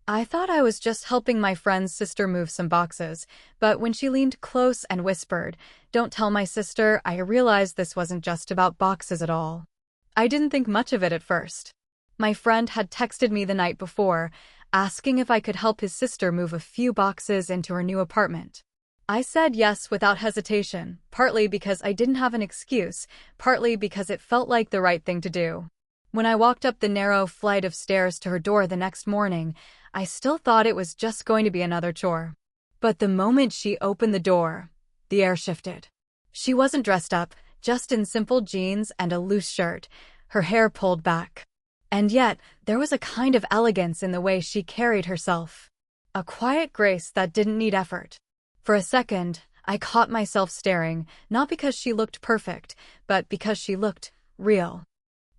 I thought I was just helping my friend's sister move some boxes, but when she leaned close and whispered, "Don't tell my sister," I realized this wasn't just about boxes at all. I didn't think much of it at first. My friend had texted me the night before, asking if I could help his sister move a few boxes into her new apartment. I said yes without hesitation, partly because I didn't have an excuse, partly because it felt like the right thing to do. When I walked up the narrow flight of stairs to her door the next morning, I still thought it was just going to be another chore. But the moment she opened the door, the air shifted. She wasn't dressed up, just in simple jeans and a loose shirt, her hair pulled back. And yet, there was a kind of elegance in the way she carried herself. A quiet grace that didn't need effort. For a second, I caught myself staring, not because she looked perfect, but because she looked real.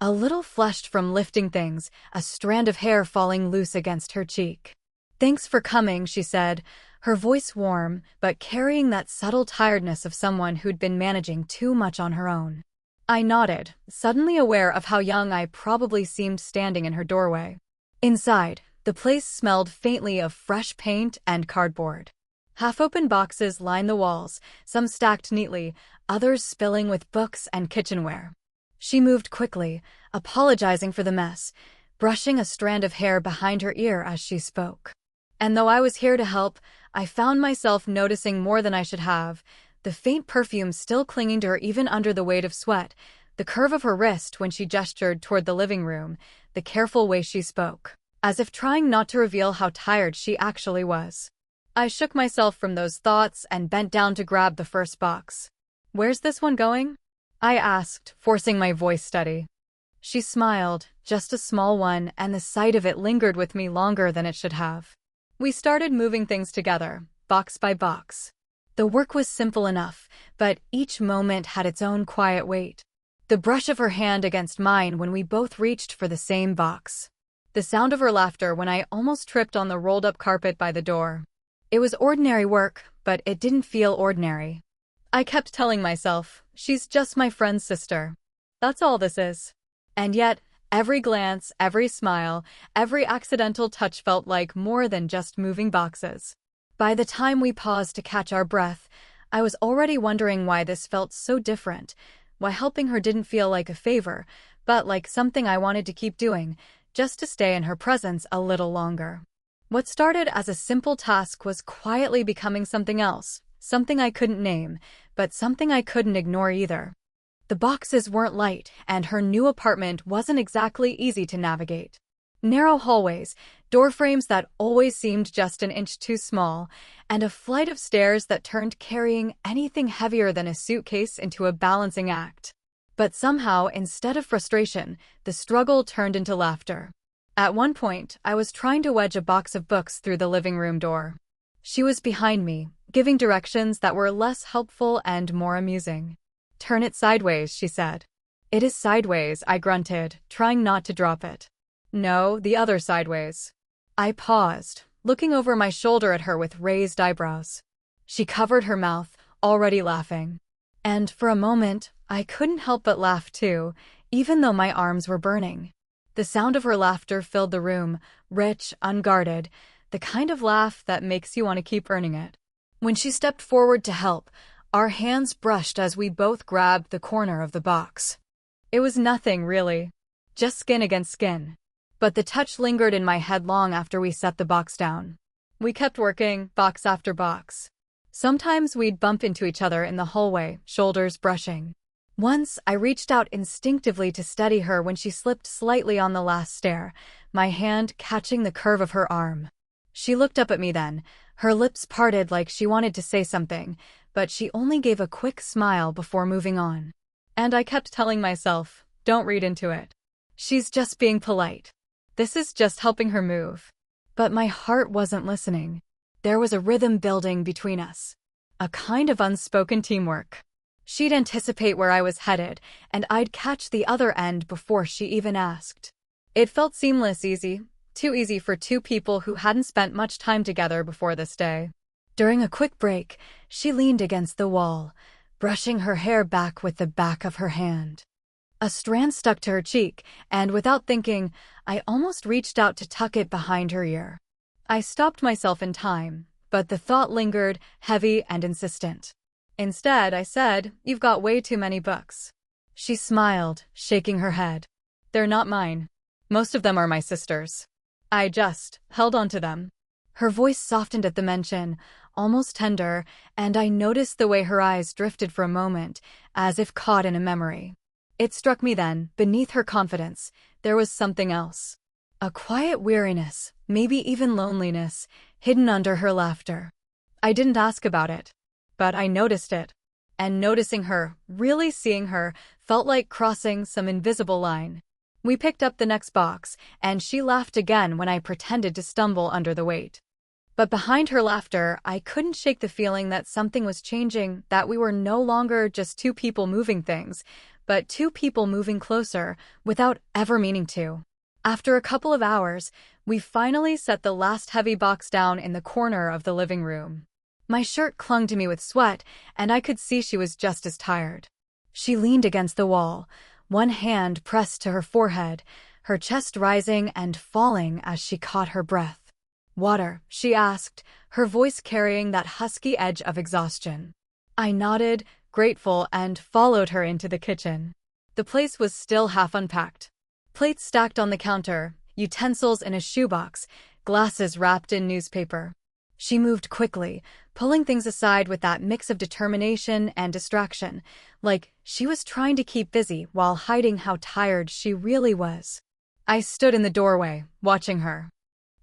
A little flushed from lifting things, a strand of hair falling loose against her cheek. "Thanks for coming," she said, her voice warm, but carrying that subtle tiredness of someone who'd been managing too much on her own. I nodded, suddenly aware of how young I probably seemed standing in her doorway. Inside, the place smelled faintly of fresh paint and cardboard. Half-open boxes lined the walls, some stacked neatly, others spilling with books and kitchenware. She moved quickly, apologizing for the mess, brushing a strand of hair behind her ear as she spoke. And though I was here to help, I found myself noticing more than I should have, the faint perfume still clinging to her even under the weight of sweat, the curve of her wrist when she gestured toward the living room, the careful way she spoke, as if trying not to reveal how tired she actually was. I shook myself from those thoughts and bent down to grab the first box. "Where's this one going?" I asked, forcing my voice steady. She smiled, just a small one, and the sight of it lingered with me longer than it should have. We started moving things together, box by box. The work was simple enough, but each moment had its own quiet weight. The brush of her hand against mine when we both reached for the same box. The sound of her laughter when I almost tripped on the rolled-up carpet by the door. It was ordinary work, but it didn't feel ordinary. I kept telling myself, she's just my friend's sister. That's all this is. And yet, every glance, every smile, every accidental touch felt like more than just moving boxes. By the time we paused to catch our breath, I was already wondering why this felt so different, why helping her didn't feel like a favor, but like something I wanted to keep doing, just to stay in her presence a little longer. What started as a simple task was quietly becoming something else, something I couldn't name, but something I couldn't ignore either. The boxes weren't light, and her new apartment wasn't exactly easy to navigate. Narrow hallways, door frames that always seemed just an inch too small, and a flight of stairs that turned carrying anything heavier than a suitcase into a balancing act. But somehow, instead of frustration, the struggle turned into laughter. At one point, I was trying to wedge a box of books through the living room door. She was behind me, giving directions that were less helpful and more amusing. "Turn it sideways," she said. "It is sideways," I grunted, trying not to drop it. "No, the other sideways." I paused, looking over my shoulder at her with raised eyebrows. She covered her mouth, already laughing. And for a moment, I couldn't help but laugh too, even though my arms were burning. The sound of her laughter filled the room, rich, unguarded, the kind of laugh that makes you want to keep earning it. When she stepped forward to help, our hands brushed as we both grabbed the corner of the box. It was nothing, really. Just skin against skin. But the touch lingered in my head long after we set the box down. We kept working, box after box. Sometimes we'd bump into each other in the hallway, shoulders brushing. Once, I reached out instinctively to steady her when she slipped slightly on the last stair, my hand catching the curve of her arm. She looked up at me then, her lips parted like she wanted to say something, but she only gave a quick smile before moving on. And I kept telling myself, don't read into it. She's just being polite. This is just helping her move. But my heart wasn't listening. There was a rhythm building between us. A kind of unspoken teamwork. She'd anticipate where I was headed, and I'd catch the other end before she even asked. It felt seamless, easy. Too easy for two people who hadn't spent much time together before this day. During a quick break, she leaned against the wall, brushing her hair back with the back of her hand. A strand stuck to her cheek, and without thinking, I almost reached out to tuck it behind her ear. I stopped myself in time, but the thought lingered, heavy and insistent. Instead, I said, "You've got way too many books." She smiled, shaking her head. "They're not mine. Most of them are my sister's." I just held on to them. Her voice softened at the mention, almost tender, and I noticed the way her eyes drifted for a moment, as if caught in a memory. It struck me then, beneath her confidence, there was something else. A quiet weariness, maybe even loneliness, hidden under her laughter. I didn't ask about it, but I noticed it. And noticing her, really seeing her, felt like crossing some invisible line. We picked up the next box, and she laughed again when I pretended to stumble under the weight. But behind her laughter, I couldn't shake the feeling that something was changing, that we were no longer just two people moving things, but two people moving closer, without ever meaning to. After a couple of hours, we finally set the last heavy box down in the corner of the living room. My shirt clung to me with sweat, and I could see she was just as tired. She leaned against the wall, one hand pressed to her forehead, her chest rising and falling as she caught her breath. "Water?" she asked, her voice carrying that husky edge of exhaustion. I nodded, grateful, and followed her into the kitchen. The place was still half unpacked. Plates stacked on the counter, utensils in a shoebox, glasses wrapped in newspaper. She moved quickly, pulling things aside with that mix of determination and distraction, like she was trying to keep busy while hiding how tired she really was. I stood in the doorway, watching her.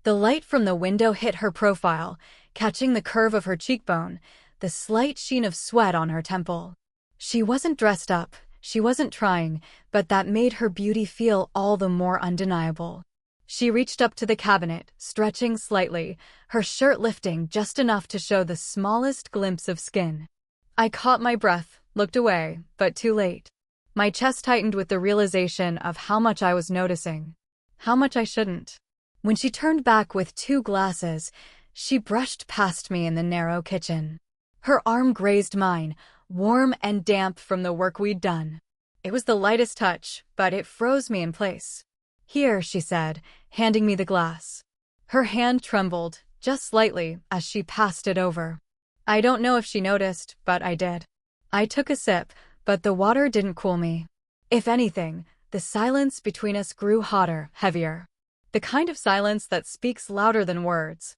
The light from the window hit her profile, catching the curve of her cheekbone, the slight sheen of sweat on her temple. She wasn't dressed up, she wasn't trying, but that made her beauty feel all the more undeniable. She reached up to the cabinet, stretching slightly, her shirt lifting just enough to show the smallest glimpse of skin. I caught my breath, looked away, but too late. My chest tightened with the realization of how much I was noticing. How much I shouldn't. When she turned back with two glasses, she brushed past me in the narrow kitchen. Her arm grazed mine, warm and damp from the work we'd done. It was the lightest touch, but it froze me in place. "Here," she said, handing me the glass. Her hand trembled, just slightly, as she passed it over. I don't know if she noticed, but I did. I took a sip, but the water didn't cool me. If anything, the silence between us grew hotter, heavier. The kind of silence that speaks louder than words.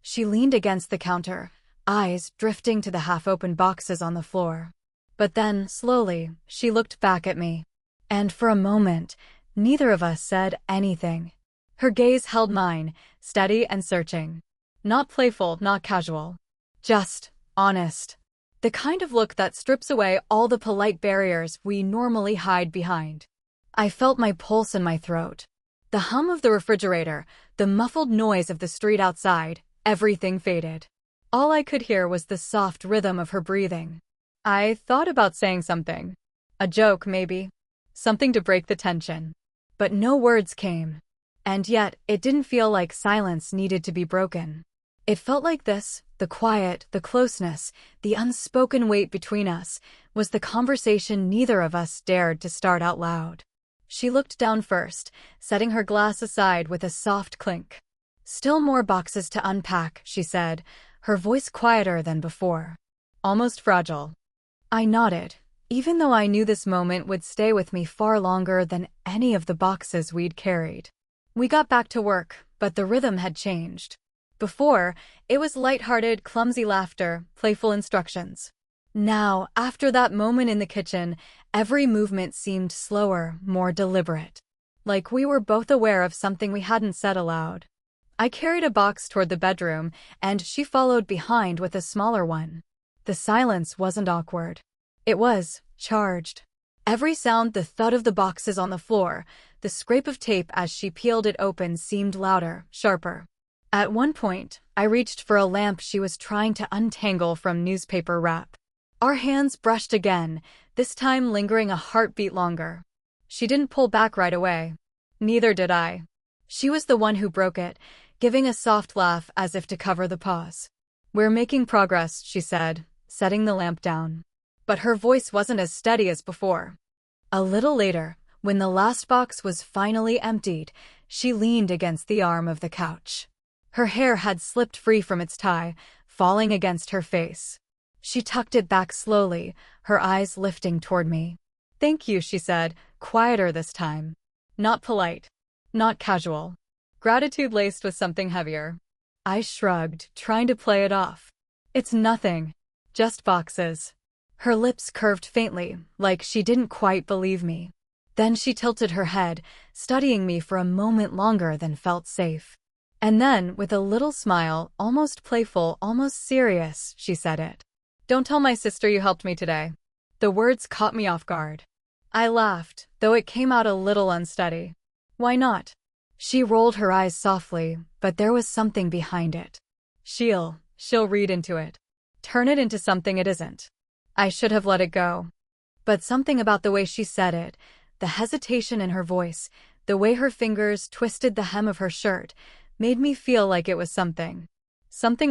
She leaned against the counter, eyes drifting to the half-open boxes on the floor. But then, slowly, she looked back at me. And for a moment, neither of us said anything. Her gaze held mine, steady and searching. Not playful, not casual. Just honest. The kind of look that strips away all the polite barriers we normally hide behind. I felt my pulse in my throat. The hum of the refrigerator, the muffled noise of the street outside, everything faded. All I could hear was the soft rhythm of her breathing. I thought about saying something. A joke, maybe. Something to break the tension. But no words came. And yet, it didn't feel like silence needed to be broken. It felt like this, the quiet, the closeness, the unspoken weight between us, was the conversation neither of us dared to start out loud. She looked down first, setting her glass aside with a soft clink. "Still more boxes to unpack," she said, her voice quieter than before. Almost fragile. I nodded, even though I knew this moment would stay with me far longer than any of the boxes we'd carried. We got back to work, but the rhythm had changed. Before, it was light-hearted, clumsy laughter, playful instructions. Now, after that moment in the kitchen, every movement seemed slower, more deliberate. Like we were both aware of something we hadn't said aloud. I carried a box toward the bedroom, and she followed behind with a smaller one. The silence wasn't awkward. It was charged. Every sound, the thud of the boxes on the floor, the scrape of tape as she peeled it open seemed louder, sharper. At one point, I reached for a lamp she was trying to untangle from newspaper wrap. Our hands brushed again, this time lingering a heartbeat longer. She didn't pull back right away. Neither did I. She was the one who broke it, giving a soft laugh as if to cover the pause. "We're making progress," she said, setting the lamp down. But her voice wasn't as steady as before. A little later, when the last box was finally emptied, she leaned against the arm of the couch. Her hair had slipped free from its tie, falling against her face. She tucked it back slowly, her eyes lifting toward me. "Thank you," she said, quieter this time. Not polite. Not casual. Gratitude laced with something heavier. I shrugged, trying to play it off. "It's nothing. Just boxes." Her lips curved faintly, like she didn't quite believe me. Then she tilted her head, studying me for a moment longer than felt safe. And then, with a little smile, almost playful, almost serious, she said it. "Don't tell my sister you helped me today." The words caught me off guard. I laughed, though it came out a little unsteady. "Why not?" She rolled her eyes softly, but there was something behind it. She'll read into it. Turn it into something it isn't. I should have let it go. But something about the way she said it, the hesitation in her voice, the way her fingers twisted the hem of her shirt, made me feel like it was something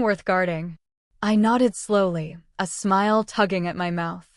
worth guarding. I nodded slowly, a smile tugging at my mouth.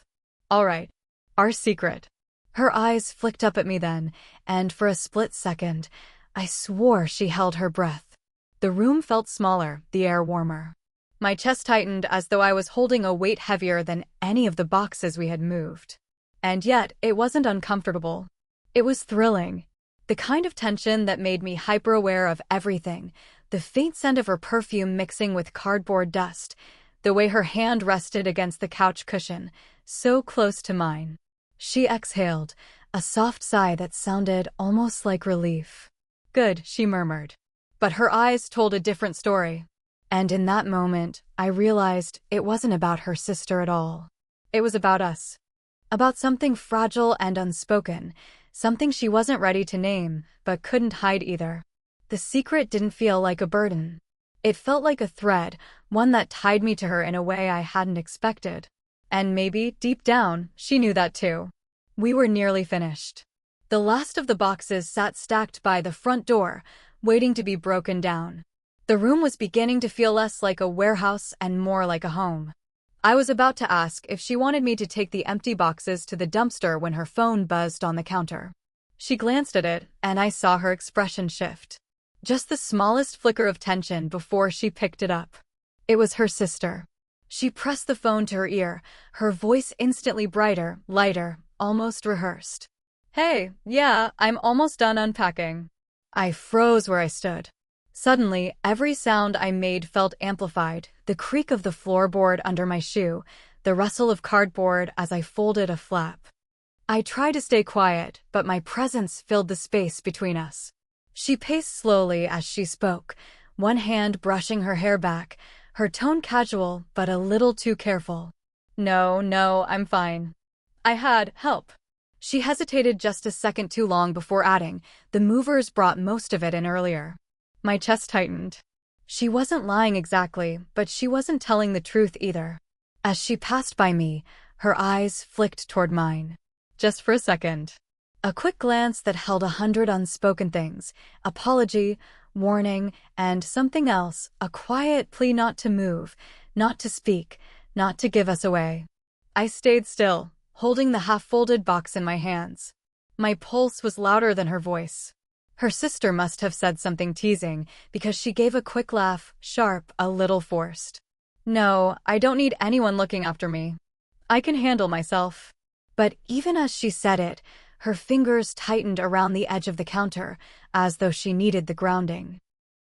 "All right. Our secret." Her eyes flicked up at me then, and for a split second, I swore she held her breath. The room felt smaller, the air warmer. My chest tightened as though I was holding a weight heavier than any of the boxes we had moved. And yet, it wasn't uncomfortable. It was thrilling. The kind of tension that made me hyper-aware of everything, the faint scent of her perfume mixing with cardboard dust, the way her hand rested against the couch cushion, so close to mine. She exhaled, a soft sigh that sounded almost like relief. "Good," she murmured. But her eyes told a different story. And in that moment, I realized it wasn't about her sister at all. It was about us. About something fragile and unspoken, something she wasn't ready to name, but couldn't hide either. The secret didn't feel like a burden. It felt like a thread, one that tied me to her in a way I hadn't expected. And maybe, deep down, she knew that too. We were nearly finished. The last of the boxes sat stacked by the front door, waiting to be broken down. The room was beginning to feel less like a warehouse and more like a home. I was about to ask if she wanted me to take the empty boxes to the dumpster when her phone buzzed on the counter. She glanced at it, and I saw her expression shift. Just the smallest flicker of tension before she picked it up. It was her sister. She pressed the phone to her ear, her voice instantly brighter, lighter, almost rehearsed. "Hey, yeah, I'm almost done unpacking." I froze where I stood. Suddenly, every sound I made felt amplified, the creak of the floorboard under my shoe, the rustle of cardboard as I folded a flap. I tried to stay quiet, but my presence filled the space between us. She paced slowly as she spoke, one hand brushing her hair back, her tone casual but a little too careful. No, I'm fine. I had help." She hesitated just a second too long before adding, "The movers brought most of it in earlier." My chest tightened. She wasn't lying exactly, but she wasn't telling the truth either. As she passed by me, her eyes flicked toward mine. Just for a second. A quick glance that held 100 unspoken things, apology, warning, and something else, a quiet plea not to move, not to speak, not to give us away. I stayed still, holding the half-folded box in my hands. My pulse was louder than her voice. Her sister must have said something teasing, because she gave a quick laugh, sharp, a little forced. "No, I don't need anyone looking after me. I can handle myself." But even as she said it, her fingers tightened around the edge of the counter, as though she needed the grounding.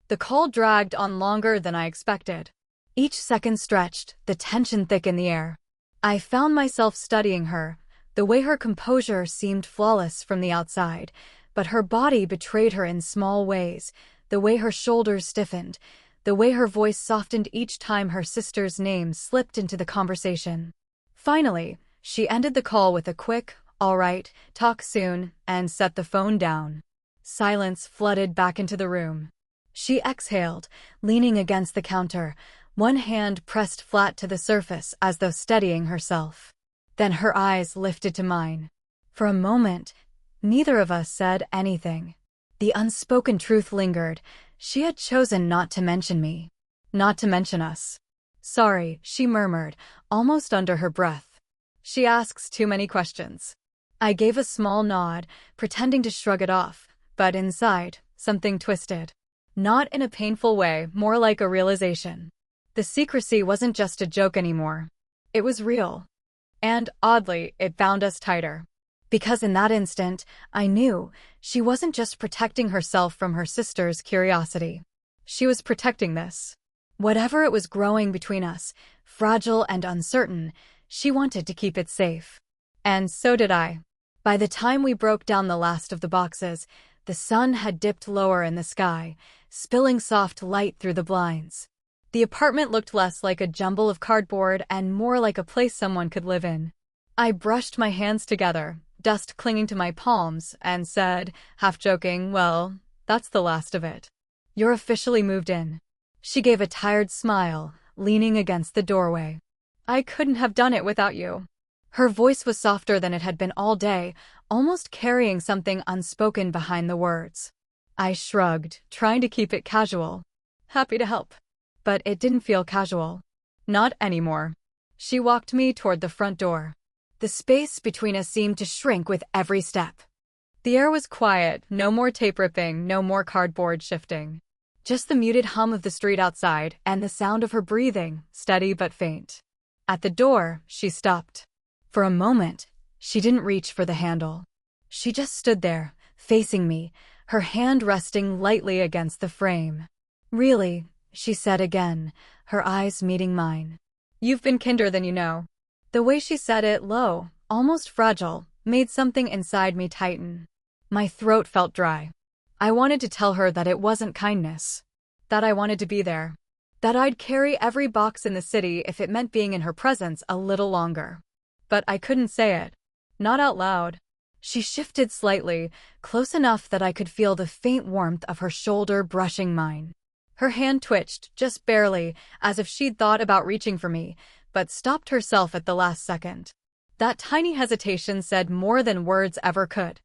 The call dragged on longer than I expected. Each second stretched, the tension thick in the air. I found myself studying her, the way her composure seemed flawless from the outside, but her body betrayed her in small ways, the way her shoulders stiffened, the way her voice softened each time her sister's name slipped into the conversation. Finally, she ended the call with a quick, "All right, talk soon," and set the phone down. Silence flooded back into the room. She exhaled, leaning against the counter, one hand pressed flat to the surface as though steadying herself. Then her eyes lifted to mine. For a moment, neither of us said anything. The unspoken truth lingered. She had chosen not to mention me. Not to mention us. "Sorry," she murmured, almost under her breath. "She asks too many questions." I gave a small nod, pretending to shrug it off, but inside, something twisted. Not in a painful way, more like a realization. The secrecy wasn't just a joke anymore. It was real. And, oddly, it bound us tighter. Because in that instant, I knew she wasn't just protecting herself from her sister's curiosity. She was protecting this. Whatever it was growing between us, fragile and uncertain, she wanted to keep it safe. And so did I. By the time we broke down the last of the boxes, the sun had dipped lower in the sky, spilling soft light through the blinds. The apartment looked less like a jumble of cardboard and more like a place someone could live in. I brushed my hands together, dust clinging to my palms, and said, half joking, "Well, that's the last of it. You're officially moved in." She gave a tired smile, leaning against the doorway. "I couldn't have done it without you." Her voice was softer than it had been all day, almost carrying something unspoken behind the words. I shrugged, trying to keep it casual. "Happy to help." But it didn't feel casual. Not anymore. She walked me toward the front door. The space between us seemed to shrink with every step. The air was quiet, no more tape ripping, no more cardboard shifting. Just the muted hum of the street outside and the sound of her breathing, steady but faint. At the door, she stopped. For a moment, she didn't reach for the handle. She just stood there, facing me, her hand resting lightly against the frame. "Really," she said again, her eyes meeting mine. "You've been kinder than you know." The way she said it, low, almost fragile, made something inside me tighten. My throat felt dry. I wanted to tell her that it wasn't kindness. That I wanted to be there. That I'd carry every box in the city if it meant being in her presence a little longer. But I couldn't say it. Not out loud. She shifted slightly, close enough that I could feel the faint warmth of her shoulder brushing mine. Her hand twitched, just barely, as if she'd thought about reaching for me, but stopped herself at the last second. That tiny hesitation said more than words ever could.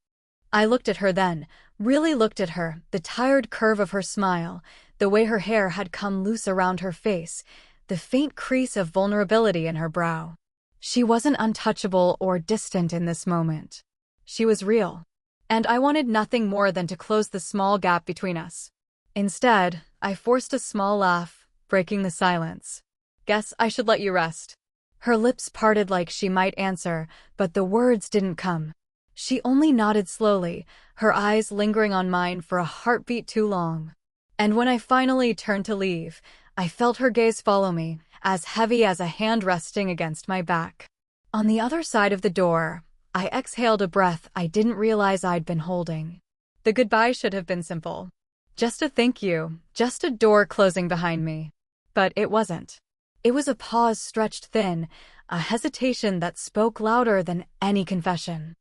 I looked at her then, really looked at her, the tired curve of her smile, the way her hair had come loose around her face, the faint crease of vulnerability in her brow. She wasn't untouchable or distant in this moment. She was real. And I wanted nothing more than to close the small gap between us. Instead, I forced a small laugh, breaking the silence. "Guess I should let you rest." Her lips parted like she might answer, but the words didn't come. She only nodded slowly, her eyes lingering on mine for a heartbeat too long. And when I finally turned to leave, I felt her gaze follow me, as heavy as a hand resting against my back. On the other side of the door, I exhaled a breath I didn't realize I'd been holding. The goodbye should have been simple. Just a thank you, just a door closing behind me. But it wasn't. It was a pause stretched thin, a hesitation that spoke louder than any confession.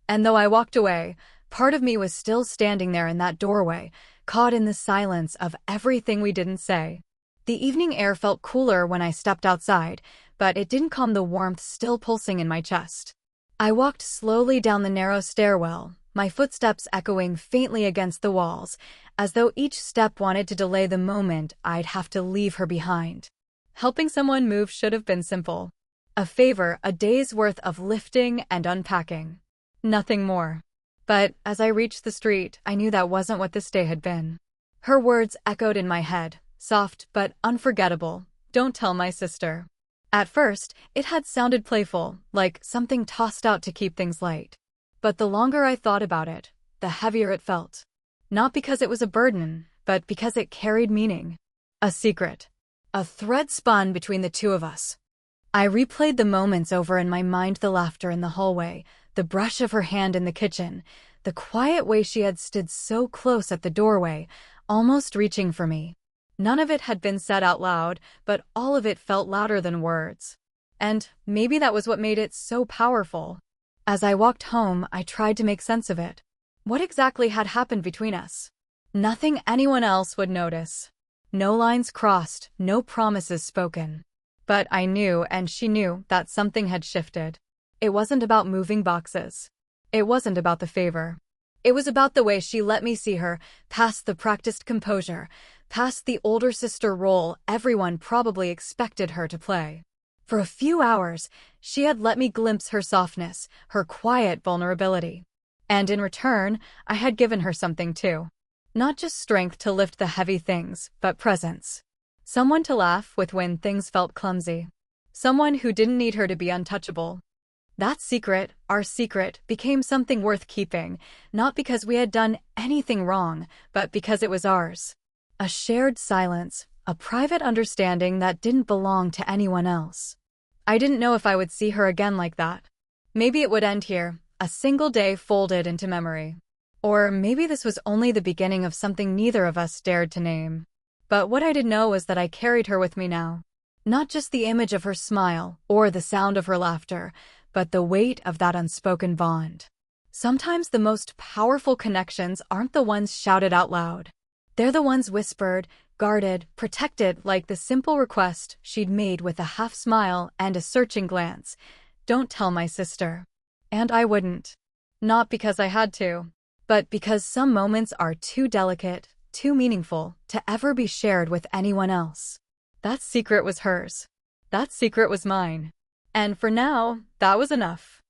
And though I walked away, part of me was still standing there in that doorway, caught in the silence of everything we didn't say. The evening air felt cooler when I stepped outside, but it didn't calm the warmth still pulsing in my chest. I walked slowly down the narrow stairwell, my footsteps echoing faintly against the walls, as though each step wanted to delay the moment I'd have to leave her behind. Helping someone move should have been simple. A favor, a day's worth of lifting and unpacking. Nothing more. But as I reached the street, I knew that wasn't what this day had been. Her words echoed in my head, soft but unforgettable. "Don't tell my sister." At first, it had sounded playful, like something tossed out to keep things light. But the longer I thought about it, the heavier it felt. Not because it was a burden, but because it carried meaning. A secret. A thread spun between the two of us. I replayed the moments over in my mind, the laughter in the hallway, the brush of her hand in the kitchen, the quiet way she had stood so close at the doorway, almost reaching for me. None of it had been said out loud, but all of it felt louder than words. And maybe that was what made it so powerful. As I walked home, I tried to make sense of it. What exactly had happened between us? Nothing anyone else would notice. No lines crossed, no promises spoken. But I knew, and she knew, that something had shifted. It wasn't about moving boxes. It wasn't about the favor. It was about the way she let me see her, past the practiced composure, past the older sister role everyone probably expected her to play. For a few hours, she had let me glimpse her softness, her quiet vulnerability. And in return, I had given her something too. Not just strength to lift the heavy things, but presence. Someone to laugh with when things felt clumsy. Someone who didn't need her to be untouchable. That secret, our secret, became something worth keeping, not because we had done anything wrong, but because it was ours. A shared silence, a private understanding that didn't belong to anyone else. I didn't know if I would see her again like that. Maybe it would end here, a single day folded into memory. Or maybe this was only the beginning of something neither of us dared to name. But what I did know was that I carried her with me now. Not just the image of her smile, or the sound of her laughter, but the weight of that unspoken bond. Sometimes the most powerful connections aren't the ones shouted out loud. They're the ones whispered, guarded, protected, like the simple request she'd made with a half smile and a searching glance. Don't tell my sister. And I wouldn't. Not because I had to, but because some moments are too delicate, too meaningful, to ever be shared with anyone else. That secret was hers. That secret was mine. And for now, that was enough.